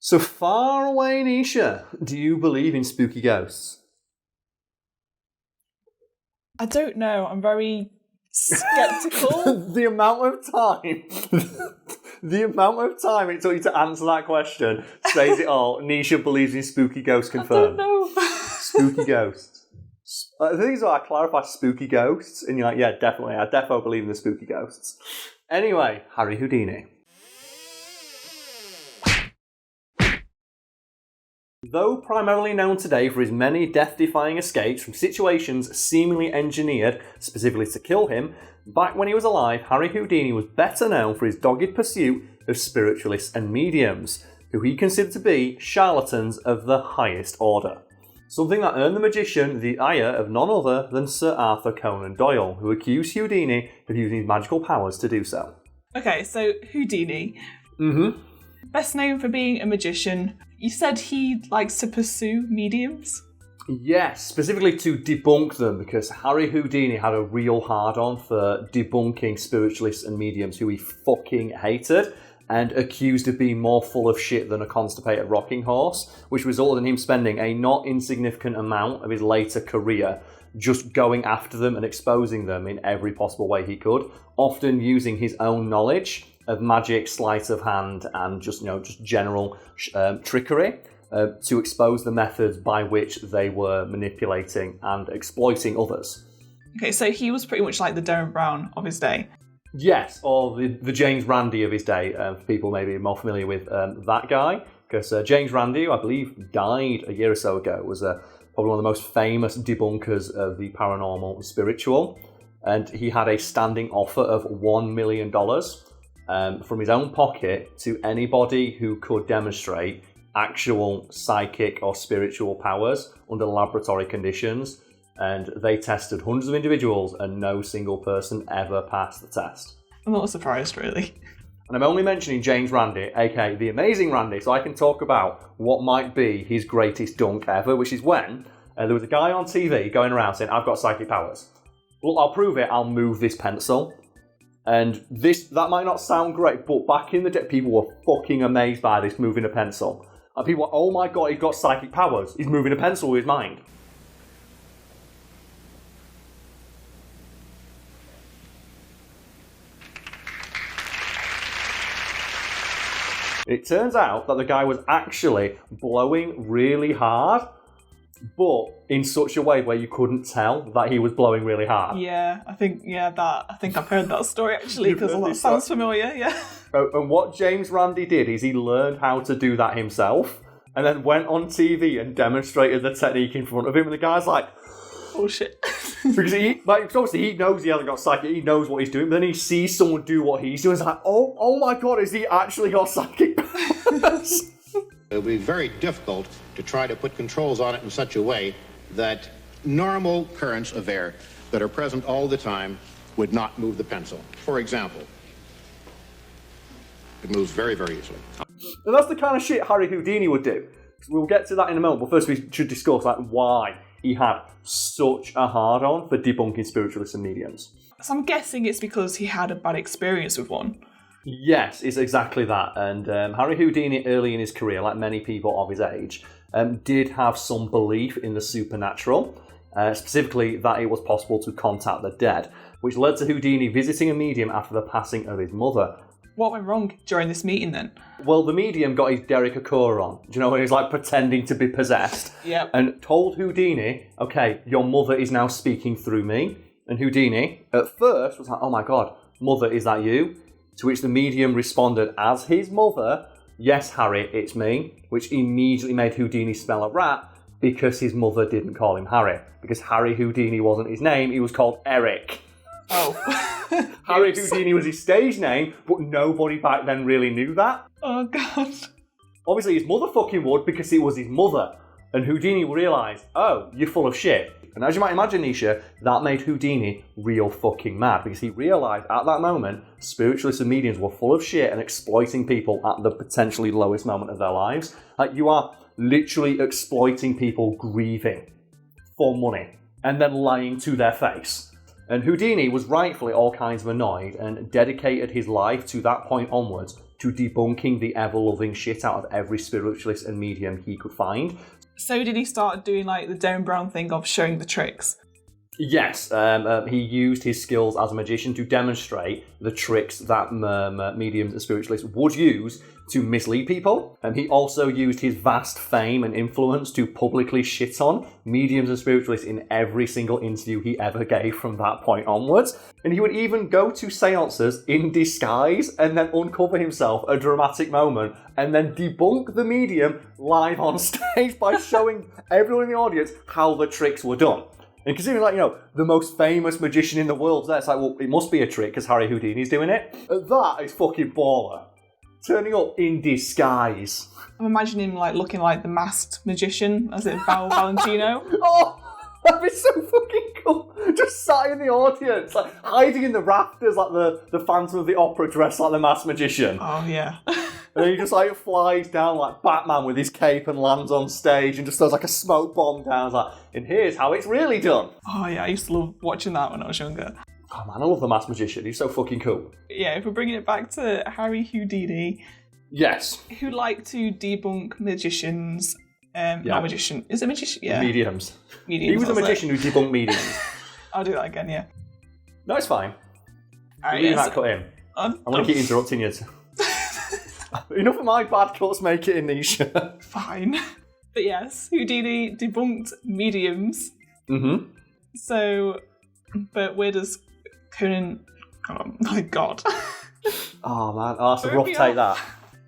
So far away, Nisha, do you believe in spooky ghosts? I don't know. I'm very skeptical. The amount of time it took you to answer that question says it all. Nisha believes in spooky ghosts confirmed. I don't know. Spooky ghosts. The thing is, I clarify spooky ghosts, and you're like, yeah, definitely. I definitely believe in the spooky ghosts. Anyway, Harry Houdini. Though primarily known today for his many death-defying escapes from situations seemingly engineered specifically to kill him, back when he was alive, Harry Houdini was better known for his dogged pursuit of spiritualists and mediums, who he considered to be charlatans of the highest order. Something that earned the magician the ire of none other than Sir Arthur Conan Doyle, who accused Houdini of using his magical powers to do so. Okay, so Houdini. Mm-hmm. Best known for being a magician. You said he likes to pursue mediums? Yes, specifically to debunk them, because Harry Houdini had a real hard-on for debunking spiritualists and mediums who he fucking hated, and accused of being more full of shit than a constipated rocking horse, which resulted in him spending a not insignificant amount of his later career just going after them and exposing them in every possible way he could, often using his own knowledge of magic, sleight of hand, and just general trickery to expose the methods by which they were manipulating and exploiting others. Okay, so he was pretty much like the Derren Brown of his day. Yes, or the James Randi of his day, for people maybe more familiar with that guy, because James Randi, who I believe died a year or so ago, was probably one of the most famous debunkers of the paranormal and spiritual, and he had a standing offer of $1 million from his own pocket to anybody who could demonstrate actual psychic or spiritual powers under laboratory conditions. And they tested hundreds of individuals and no single person ever passed the test. I'm not surprised, really. And I'm only mentioning James Randi, aka the amazing Randi, so I can talk about what might be his greatest dunk ever, which is when there was a guy on TV going around saying, I've got psychic powers. Well, I'll prove it, I'll move this pencil. And that might not sound great, but back in the day, people were fucking amazed by this moving a pencil. And people were, oh my god, he's got psychic powers. He's moving a pencil with his mind. It turns out that the guy was actually blowing really hard, but in such a way where you couldn't tell that he was blowing really hard. Yeah, I think I've heard that story actually, because that sounds familiar, yeah. And what James Randi did is he learned how to do that himself, and then went on TV and demonstrated the technique in front of him, and the guy's like, oh shit. Because obviously he knows he hasn't got psychic, he knows what he's doing, but then he sees someone do what he's doing, it's like, oh my god, has he actually got psychic powers? It would be very difficult to try to put controls on it in such a way that normal currents of air that are present all the time would not move the pencil. For example, it moves very, very easily. And that's the kind of shit Harry Houdini would do. We'll get to that in a moment, but first we should discuss why he had such a hard-on for debunking spiritualists and mediums. So I'm guessing it's because he had a bad experience with one. Yes, it's exactly that. And Harry Houdini, early in his career, like many people of his age, did have some belief in the supernatural, specifically that it was possible to contact the dead, which led to Houdini visiting a medium after the passing of his mother. What went wrong during this meeting then? Well, the medium got his Derek Acorah on. Do you know when he's pretending to be possessed? Yep. And told Houdini, okay, your mother is now speaking through me. And Houdini, at first, was like, oh my god, mother, is that you? To which the medium responded as his mother, yes, Harry, it's me, which immediately made Houdini smell a rat because his mother didn't call him Harry. Because Harry Houdini wasn't his name, he was called Eric. Oh. Harry Houdini was his stage name, but nobody back then really knew that. Oh, God. Obviously, his mother fucking would because it was his mother. And Houdini realised, oh, you're full of shit. And as you might imagine, Nisha, that made Houdini real fucking mad because he realised at that moment spiritualists and mediums were full of shit and exploiting people at the potentially lowest moment of their lives. You are literally exploiting people grieving for money and then lying to their face. And Houdini was rightfully all kinds of annoyed and dedicated his life to that point onwards to debunking the ever-loving shit out of every spiritualist and medium he could find. So did he start doing like the Derren Brown thing of showing the tricks? Yes, he used his skills as a magician to demonstrate the tricks that mediums and spiritualists would use to mislead people. And he also used his vast fame and influence to publicly shit on mediums and spiritualists in every single interview he ever gave from that point onwards. And he would even go to seances in disguise and then uncover himself a dramatic moment and then debunk the medium live on stage by showing everyone in the audience how the tricks were done. And considering, like, you know, the most famous magician in the world, it's like, well, it must be a trick because Harry Houdini's doing it. That is fucking baller. Turning up in disguise. I'm imagining him like looking like the masked magician, as in Val Valentino. Oh, that'd be so fucking cool. Just sat in the audience, like hiding in the rafters like the Phantom of the Opera dressed like the masked magician. Oh, yeah. And he just like flies down like Batman with his cape and lands on stage and just throws like a smoke bomb down. It's like, and here's how it's really done. Oh, yeah, I used to love watching that when I was younger. Oh man, I love the masked magician. He's so fucking cool. Yeah, if we're bringing it back to Harry Houdini. Yes. Who like to debunk magicians. Not magician. Is it magician? Yeah. Mediums. Mediums. He was a magician who debunked mediums. I'll do that again, yeah. No, it's fine. Alright, Leave that cut in. I'm going to keep interrupting you. Enough of my bad cuts, make it in Nisha. Fine. But yes, Houdini debunked mediums. Mm-hmm. So, but where does Conan... Oh my god. Oh man, that's a rough take, that.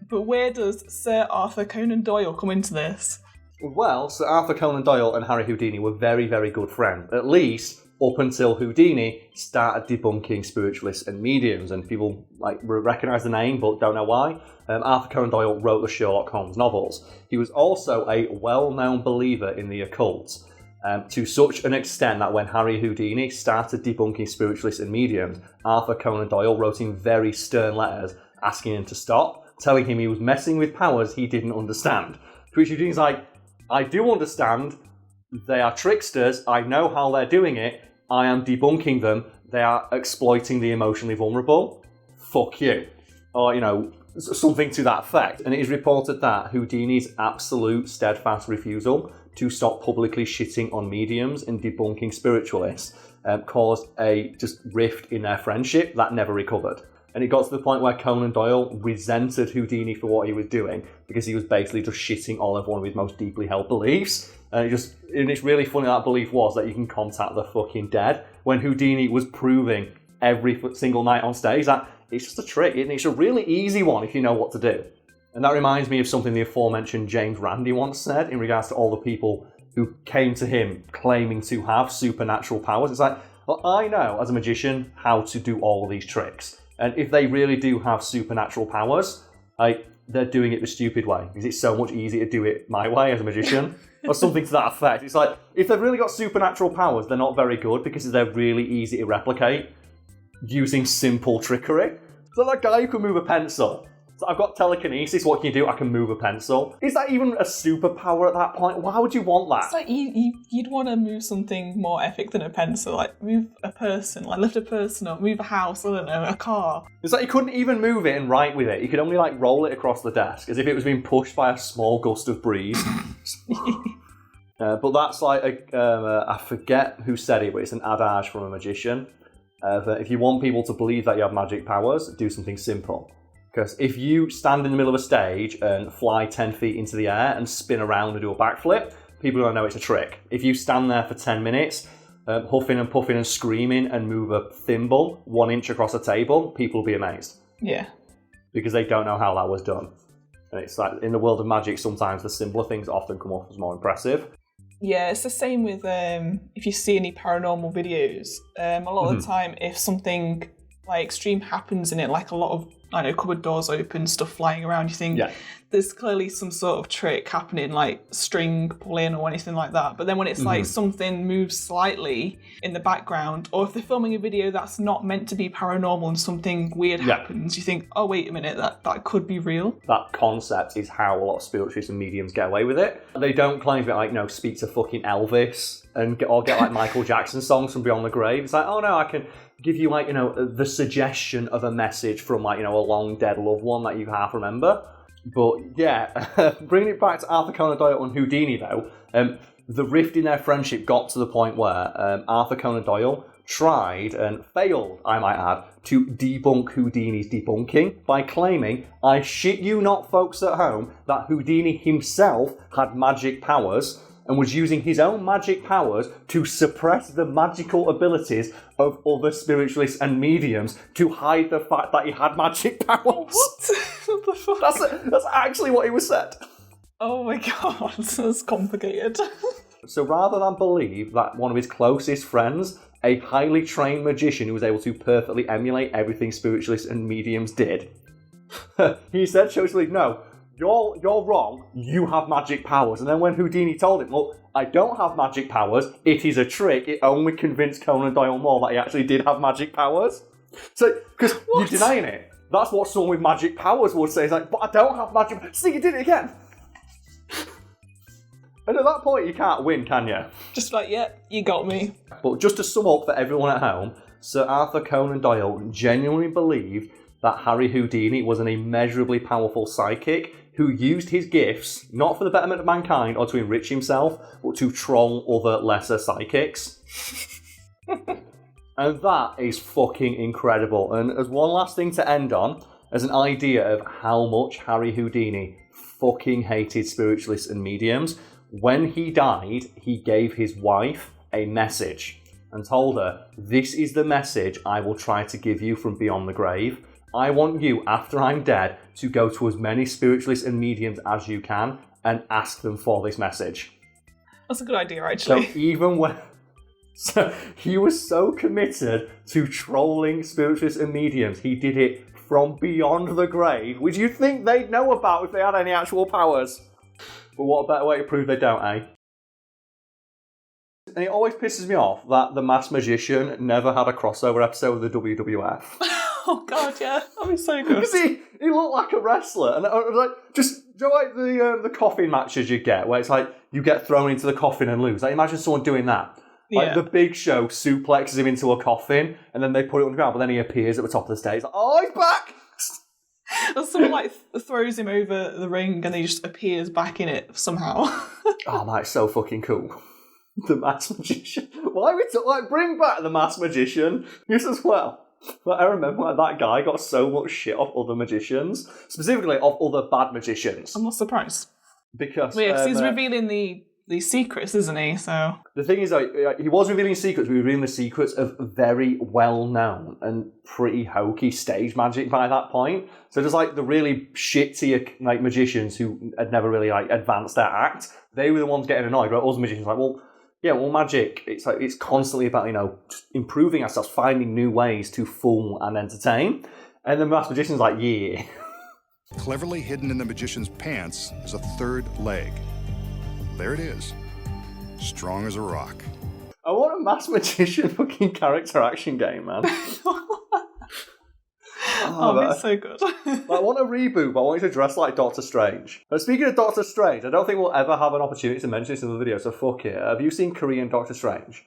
But where does Sir Arthur Conan Doyle come into this? Well, Sir Arthur Conan Doyle and Harry Houdini were very, very good friends. At least up until Houdini started debunking spiritualists and mediums, and people like recognise the name but don't know why. Arthur Conan Doyle wrote the Sherlock Holmes novels. He was also a well-known believer in the occult, to such an extent that when Harry Houdini started debunking spiritualists and mediums, Arthur Conan Doyle wrote him very stern letters asking him to stop, telling him he was messing with powers he didn't understand. To which Houdini's like, I do understand. They are tricksters. I know how they're doing it. I am debunking them. They are exploiting the emotionally vulnerable. Fuck you. Or, you know, something to that effect. And it is reported that Houdini's absolute steadfast refusal to stop publicly shitting on mediums and debunking spiritualists caused a just rift in their friendship that never recovered. And it got to the point where Conan Doyle resented Houdini for what he was doing because he was basically just shitting all of one of his most deeply held beliefs. And it's really funny that belief was that you can contact the fucking dead, when Houdini was proving every single night on stage that it's just a trick, and it's a really easy one if you know what to do. And that reminds me of something the aforementioned James Randi once said in regards to all the people who came to him claiming to have supernatural powers. It's like, well, I know as a magician how to do all of these tricks. And if they really do have supernatural powers, they're doing it the stupid way. Because it's so much easier to do it my way as a magician. Or something to that effect. It's like, if they've really got supernatural powers, they're not very good because they're really easy to replicate using simple trickery. So that guy who can move a pencil. So I've got telekinesis, what can you do? I can move a pencil. Is that even a superpower at that point? Why would you want that? It's like you'd want to move something more epic than a pencil, like move a person, like lift a person up, move a house, I don't know, a car. It's like you couldn't even move it and write with it. You could only like roll it across the desk as if it was being pushed by a small gust of breeze. But that's like, I forget who said it, but it's an adage from a magician. That if you want people to believe that you have magic powers, do something simple. Because if you stand in the middle of a stage and fly 10 feet into the air and spin around and do a backflip, people are going to know it's a trick. If you stand there for 10 minutes, huffing and puffing and screaming and move a thimble 1 inch across a table, people will be amazed. Yeah. Because they don't know how that was done. And it's like, in the world of magic, sometimes the simpler things often come off as more impressive. Yeah, it's the same with if you see any paranormal videos. A lot of the time, if something like extreme happens in it, like a lot of, I don't know, cupboard doors open, stuff flying around, you think there's clearly some sort of trick happening, like string pulling or anything like that. But then when it's like something moves slightly in the background, or if they're filming a video that's not meant to be paranormal and something weird happens, you think, oh, wait a minute, that could be real. That concept is how a lot of spiritualists and mediums get away with it. They don't claim to, like, speak to fucking Elvis or get like Michael Jackson songs from beyond the grave. It's like, oh no, I can give you, like, the suggestion of a message from, like, a long dead loved one that you half remember. But yeah, bringing it back to Arthur Conan Doyle and Houdini though, the rift in their friendship got to the point where Arthur Conan Doyle tried and failed, I might add, to debunk Houdini's debunking by claiming, I shit you not folks at home, that Houdini himself had magic powers and was using his own magic powers to suppress the magical abilities of other spiritualists and mediums to hide the fact that he had magic powers. What? What the fuck? That's actually what he was said. Oh my god, that's complicated. So rather than believe that one of his closest friends, a highly trained magician who was able to perfectly emulate everything spiritualists and mediums did, he said, socially, no, you're wrong, you have magic powers. And then when Houdini told him, look, I don't have magic powers, it is a trick, it only convinced Conan Doyle more that he actually did have magic powers. So, because you're denying it. That's what someone with magic powers would say. It's like, but I don't have magic powers. See, you did it again. And at that point, you can't win, can you? Just like, yeah, you got me. But just to sum up for everyone at home, Sir Arthur Conan Doyle genuinely believed that Harry Houdini was an immeasurably powerful psychic who used his gifts, not for the betterment of mankind or to enrich himself, but to troll other lesser psychics. And that is fucking incredible. And as one last thing to end on, as an idea of how much Harry Houdini fucking hated spiritualists and mediums, when he died, he gave his wife a message and told her, this is the message I will try to give you from beyond the grave. I want you, after I'm dead, to go to as many spiritualists and mediums as you can and ask them for this message. That's a good idea, actually. So even when... So he was so committed to trolling spiritualists and mediums, he did it from beyond the grave, which you'd think they'd know about if they had any actual powers. But what a better way to prove they don't, eh? And it always pisses me off that The Masked Magician never had a crossover episode with the WWF. Oh god, yeah, that'd be so good. Because he looked like a wrestler, and I was like, just, do you know, like the coffin matches you get, where it's like, you get thrown into the coffin and lose? Like, imagine someone doing that. Like, the Big Show suplexes him into a coffin, and then they put it on the ground, but then he appears at the top of the stage, like, oh, he's back! Or someone, like, throws him over the ring, and he just appears back in it somehow. Oh, man, it's so fucking cool. The Masked Magician. Why are we bring back The Masked Magician? Yes, as well. Like, I remember that guy got so much shit off other magicians, specifically off other bad magicians. I'm not surprised. Because he's revealing these secrets, isn't he? So the thing is, he was revealing secrets, but he was revealing the secrets of very well-known and pretty hokey stage magic by that point. So just like the really shit-tier like magicians who had never really like advanced their act, they were the ones getting annoyed. Right? All the magicians were like, well, magic. It's like it's constantly about just improving ourselves, finding new ways to fool and entertain. And the Masked Magician's like, yeah. Cleverly hidden in the magician's pants is a third leg. There it is. Strong as a rock. I want a Masked Magician fucking character action game, man. It's so good. I want a reboot, but I want you to dress like Doctor Strange. But speaking of Doctor Strange, I don't think we'll ever have an opportunity to mention this in the video, so fuck it. Have you seen Korean Doctor Strange?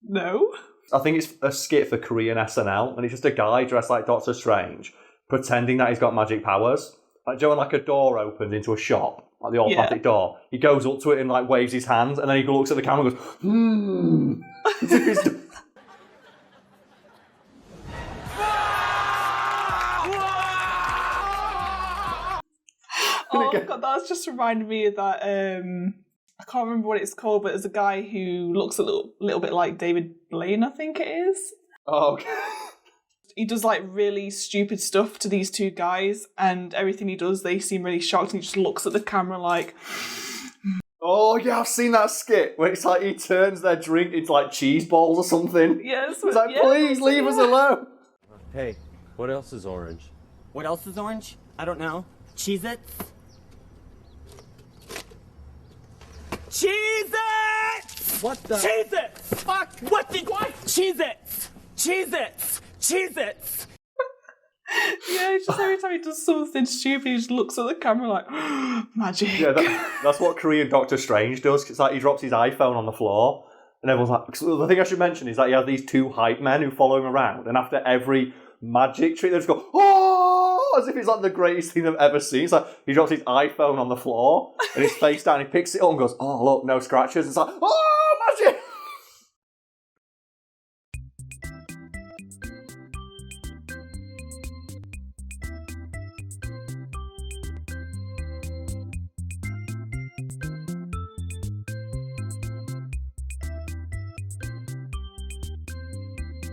No. I think it's a skit for Korean SNL, and it's just a guy dressed like Doctor Strange, pretending that he's got magic powers. Like, Joe, like a door opens into a shop, like the automatic door. He goes up to it and like waves his hands, and then he looks at the camera and goes, Oh god, that's just reminded me of that. I can't remember what it's called, but there's a guy who looks a little bit like David Blaine, I think it is. Oh, okay. He does like really stupid stuff to these two guys, and everything he does, they seem really shocked, and he just looks at the camera like... Oh yeah, I've seen that skit where it's like he turns their drink into like cheese balls or something. Yes. It's like, please leave us alone. Hey, what else is orange? What else is orange? I don't know. Cheez-Its? Cheez-Its! What the? Cheez-Its! Fuck! What? Cheez-Its! Cheez-Its! Cheez-Its! Yeah, just every time he does something stupid, he just looks at the camera like, magic. Yeah, that's what Korean Doctor Strange does. It's like he drops his iPhone on the floor, And everyone's like, so the thing I should mention is that you have these two hype men who follow him around, and after every magic trick, they just go, oh, as if it's like the greatest thing they've ever seen. It's like he drops his iPhone on the floor, and he's face down, he picks it up and goes, oh, look, no scratches. It's like, oh!